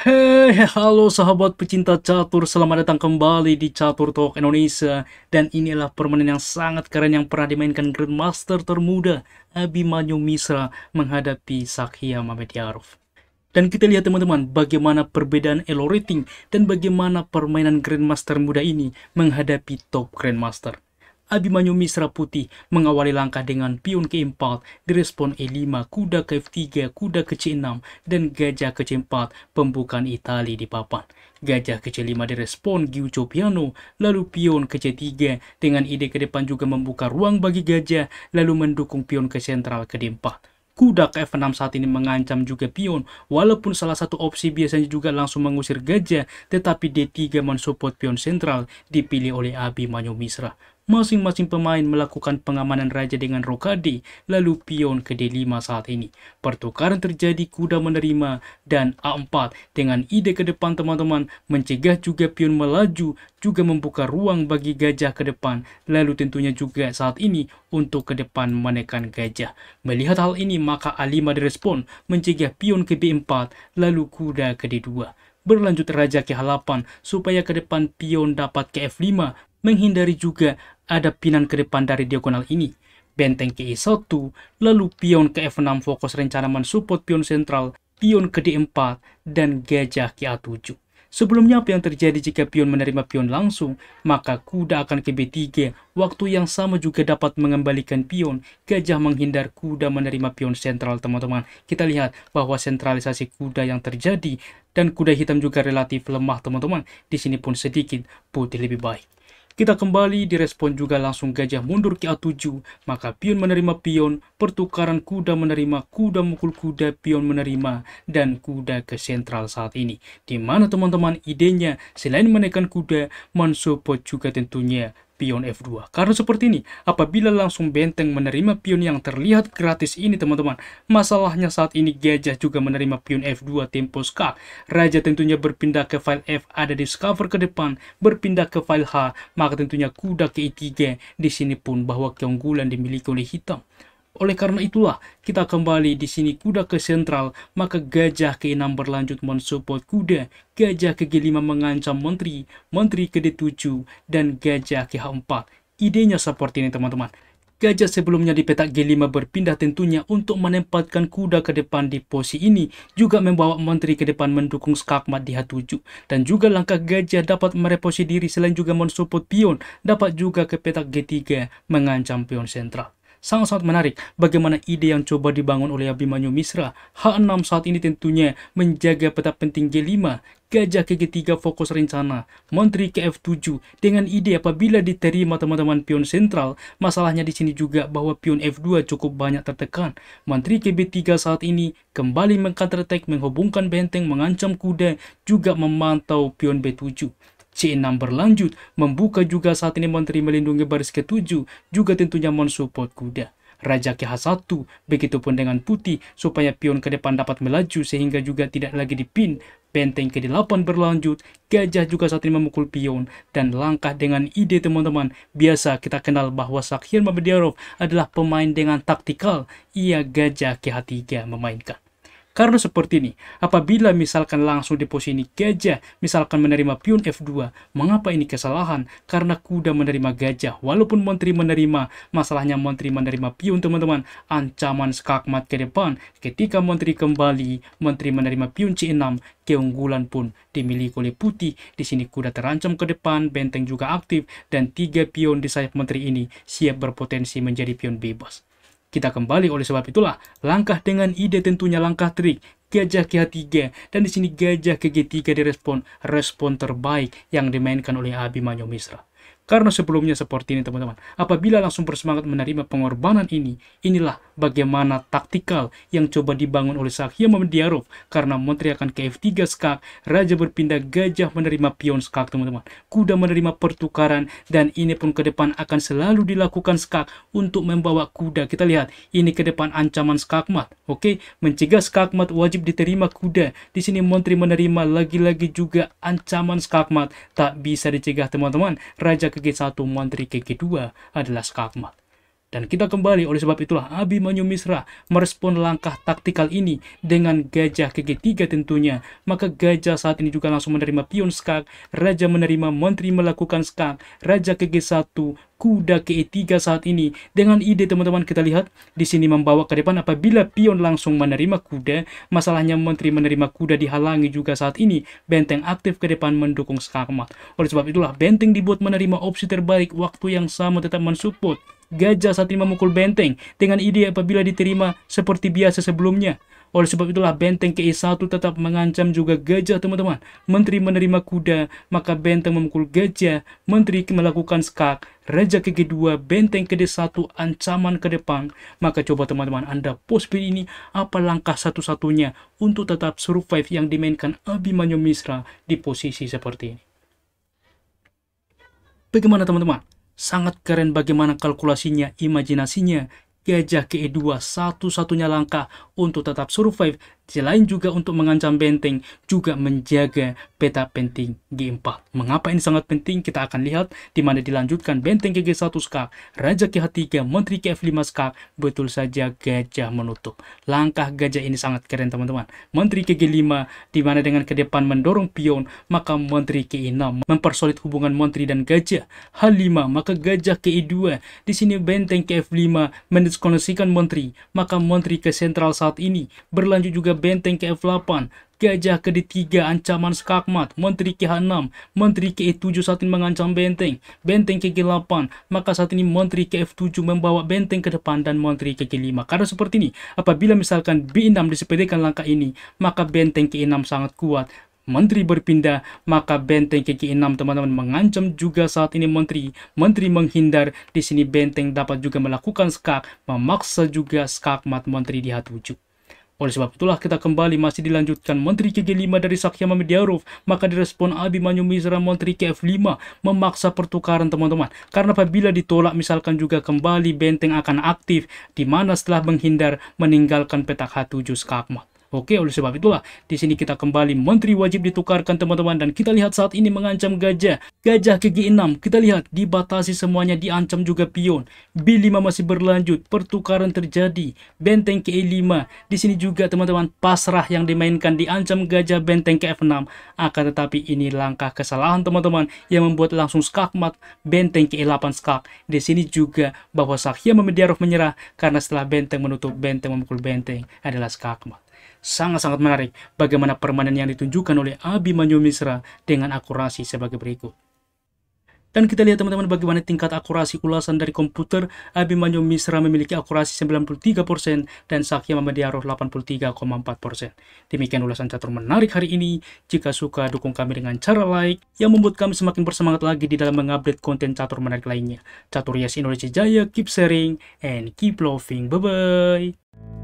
Halo sahabat pecinta catur, selamat datang kembali di Catur Talk Indonesia. Dan inilah permainan yang sangat keren yang pernah dimainkan Grandmaster termuda Abimanyu Misra menghadapi Sakya Mamedyarov. Dan kita lihat teman-teman bagaimana perbedaan elo rating dan bagaimana permainan Grandmaster muda ini menghadapi top Grandmaster. Abimanyu Misra Putih mengawali langkah dengan pion ke 4, direspon E5, kuda ke F3, kuda ke C6, dan gajah ke C4, pembukaan Itali di papan. Gajah ke C5 direspon Gyucho Piano, lalu pion ke C3, dengan ide ke depan juga membuka ruang bagi gajah, lalu mendukung pion ke sentral ke D4. Kuda ke F6 saat ini mengancam juga pion, walaupun salah satu opsi biasanya juga langsung mengusir gajah, tetapi D3 mensupport pion sentral dipilih oleh Abimanyu Misra. Masing-masing pemain melakukan pengamanan raja dengan rokade, lalu pion ke D5 saat ini. Pertukaran terjadi, kuda menerima, dan A4 dengan ide ke depan teman-teman, mencegah juga pion melaju, juga membuka ruang bagi gajah ke depan, lalu tentunya juga saat ini untuk ke depan menekan gajah. Melihat hal ini maka A5 direspon, mencegah pion ke B4, lalu kuda ke D2. Berlanjut raja ke H8 supaya ke depan pion dapat ke F5, menghindari juga ada pinan ke depan dari diagonal ini. Benteng ke E1, lalu pion ke F6 fokus rencana mensupport pion sentral, pion ke D4, dan gajah ke A7. Sebelumnya apa yang terjadi jika pion menerima pion langsung, maka kuda akan ke B3, waktu yang sama juga dapat mengembalikan pion, gajah menghindar, kuda menerima pion sentral teman-teman. Kita lihat bahwa sentralisasi kuda yang terjadi, dan kuda hitam juga relatif lemah teman-teman. Di sini pun sedikit putih lebih baik. Kita kembali direspon juga langsung gajah mundur ke A7, maka pion menerima pion, pertukaran kuda menerima, kuda mukul kuda, pion menerima, dan kuda ke sentral saat ini. Di mana teman-teman idenya selain menekan kuda, mensupport juga tentunya pion F2. Karena seperti ini, apabila langsung benteng menerima pion yang terlihat gratis ini teman-teman, masalahnya saat ini gajah juga menerima pion F2 tempo skak. Raja tentunya berpindah ke file F, ada discover ke depan, berpindah ke file H, maka tentunya kuda ke E3. Di sini pun bahwa keunggulan dimiliki oleh hitam. Oleh karena itulah, kita kembali di sini kuda ke sentral, maka gajah ke 6 berlanjut mensupport kuda, gajah ke G5 mengancam menteri, menteri ke D7, dan gajah ke H4. Idenya seperti ini teman-teman. Gajah sebelumnya di petak G5 berpindah tentunya untuk menempatkan kuda ke depan di posisi ini, juga membawa menteri ke depan mendukung skakmat di H7. Dan juga langkah gajah dapat mereposisi diri selain juga mensupport pion, dapat juga ke petak G3 mengancam pion sentral. Sangat-sangat menarik bagaimana ide yang coba dibangun oleh Abimanyu Misra. H6 saat ini tentunya menjaga peta penting G5, gajah ke G3 fokus rencana, menteri ke F7 dengan ide apabila diterima teman-teman pion sentral. Masalahnya di sini juga bahwa pion F2 cukup banyak tertekan. Menteri ke B3 saat ini kembali meng-counter attack, menghubungkan benteng, mengancam kuda, juga memantau pion B7. C6 berlanjut, membuka juga saat ini menteri melindungi baris ke-7, juga tentunya mensupport kuda. Raja ke H1, begitupun dengan putih, supaya pion ke depan dapat melaju sehingga juga tidak lagi dipin. Benteng ke-8 berlanjut, gajah juga saat ini memukul pion, dan langkah dengan ide teman-teman. Biasa kita kenal bahwa Sakya Mamedyarov adalah pemain dengan taktikal, ia gajah ke H3 memainkan. Karena seperti ini, apabila misalkan langsung di posisi ini gajah, misalkan menerima pion F2, mengapa ini kesalahan? Karena kuda menerima gajah, walaupun menteri menerima, masalahnya menteri menerima pion teman-teman, ancaman skakmat ke depan. Ketika menteri kembali, menteri menerima pion C6, keunggulan pun dimiliki oleh putih. Di sini kuda terancam ke depan, benteng juga aktif, dan 3 pion di sayap menteri ini siap berpotensi menjadi pion bebas. Kita kembali oleh sebab itulah langkah dengan ide tentunya langkah trik gajah ke H3, dan di sini gajah ke G3 direspon, respon terbaik yang dimainkan oleh Abimanyu Misra. Karena sebelumnya seperti ini teman-teman, apabila langsung bersemangat menerima pengorbanan ini, inilah bagaimana taktikal yang coba dibangun oleh Sakya Mamedyarov. Karena menteri akan ke F3 skak, raja berpindah, gajah menerima pion skak teman-teman, kuda menerima pertukaran, dan ini pun ke depan akan selalu dilakukan skak untuk membawa kuda. Kita lihat, ini ke depan ancaman skakmat, oke, mencegah skakmat wajib diterima kuda. Di sini menteri menerima, lagi-lagi juga ancaman skakmat tak bisa dicegah teman-teman. Raja ke G1, menteri ke G2 adalah skakmat. Dan kita kembali, oleh sebab itulah Abimanyu Mishra merespon langkah taktikal ini dengan gajah ke G3 tentunya. Maka gajah saat ini juga langsung menerima pion skak, raja menerima, menteri melakukan skak, raja ke G1, kuda ke E3 saat ini. Dengan ide teman-teman kita lihat di sini membawa ke depan apabila pion langsung menerima kuda, masalahnya menteri menerima kuda dihalangi juga saat ini. Benteng aktif ke depan mendukung skakmat. Oleh sebab itulah benteng dibuat menerima opsi terbaik, waktu yang sama tetap mensupport. Gajah saat ini memukul benteng dengan ide apabila diterima seperti biasa sebelumnya. Oleh sebab itulah benteng ke E1 tetap mengancam juga gajah teman-teman. Menteri menerima kuda, maka benteng memukul gajah, menteri melakukan skak, raja ke G2, benteng ke D1, ancaman ke depan. Maka coba teman-teman Anda post ini, apa langkah satu-satunya untuk tetap survive yang dimainkan Abimanyu Mishra di posisi seperti ini. Bagaimana teman-teman? Sangat keren bagaimana kalkulasinya, imajinasinya. Gajah ke E2 satu-satunya langkah untuk tetap survive, selain juga untuk mengancam benteng, juga menjaga peta penting G4. Mengapa ini sangat penting? Kita akan lihat di mana dilanjutkan benteng ke G1 skak, raja ke H3, menteri ke F5 skak, betul saja gajah menutup. Langkah gajah ini sangat keren teman-teman. Menteri ke G5, di mana dengan ke depan mendorong pion, maka menteri ke E6 mempersolid hubungan menteri dan gajah. H5, maka gajah ke E2, di sini benteng ke F5 mendiskoneksikan menteri, maka menteri ke sentral saat ini. Berlanjut juga benteng ke F8, gajah ke D3 ancaman skakmat, menteri ke H6, menteri ke E7 saat ini mengancam benteng, benteng ke G8, maka saat ini menteri ke F7 membawa benteng ke depan dan menteri ke G5. Karena seperti ini, apabila misalkan B6 disepelekan langkah ini, maka benteng ke E6 sangat kuat. Menteri berpindah, maka benteng ke G6 teman-teman mengancam juga saat ini menteri menghindar. Di sini benteng dapat juga melakukan skak, memaksa juga skakmat menteri di H7. Oleh sebab itulah kita kembali masih dilanjutkan menteri ke G5 dari Sakya Mamediarov, maka direspon Abimanyu Mishra menteri ke F5 memaksa pertukaran teman-teman. Karena apabila ditolak misalkan juga kembali benteng akan aktif, di mana setelah menghindar meninggalkan petak H7 skakmat. Oke, oleh sebab itulah di sini kita kembali menteri wajib ditukarkan teman-teman, dan kita lihat saat ini mengancam gajah. Gajah ke G6, kita lihat dibatasi semuanya, diancam juga pion. B5 masih berlanjut, pertukaran terjadi. Benteng ke E5, di sini juga teman-teman pasrah yang dimainkan, diancam gajah benteng ke F6. Akan tetapi ini langkah kesalahan teman-teman yang membuat langsung skakmat, benteng ke E8 skak. Di sini juga bahwa Sakya Mamediarov menyerah karena setelah benteng menutup, benteng memukul benteng adalah skakmat. Sangat-sangat menarik bagaimana permainan yang ditunjukkan oleh Abimanyu Mishra dengan akurasi sebagai berikut. Dan kita lihat teman-teman bagaimana tingkat akurasi ulasan dari komputer. Abimanyu Mishra memiliki akurasi 93% dan Sakya Mamediarov 83,4%. Demikian ulasan catur menarik hari ini. Jika suka, dukung kami dengan cara like yang membuat kami semakin bersemangat lagi di dalam mengupdate konten catur menarik lainnya. Catur Yes Indonesia Jaya, keep sharing and keep loving. Bye-bye.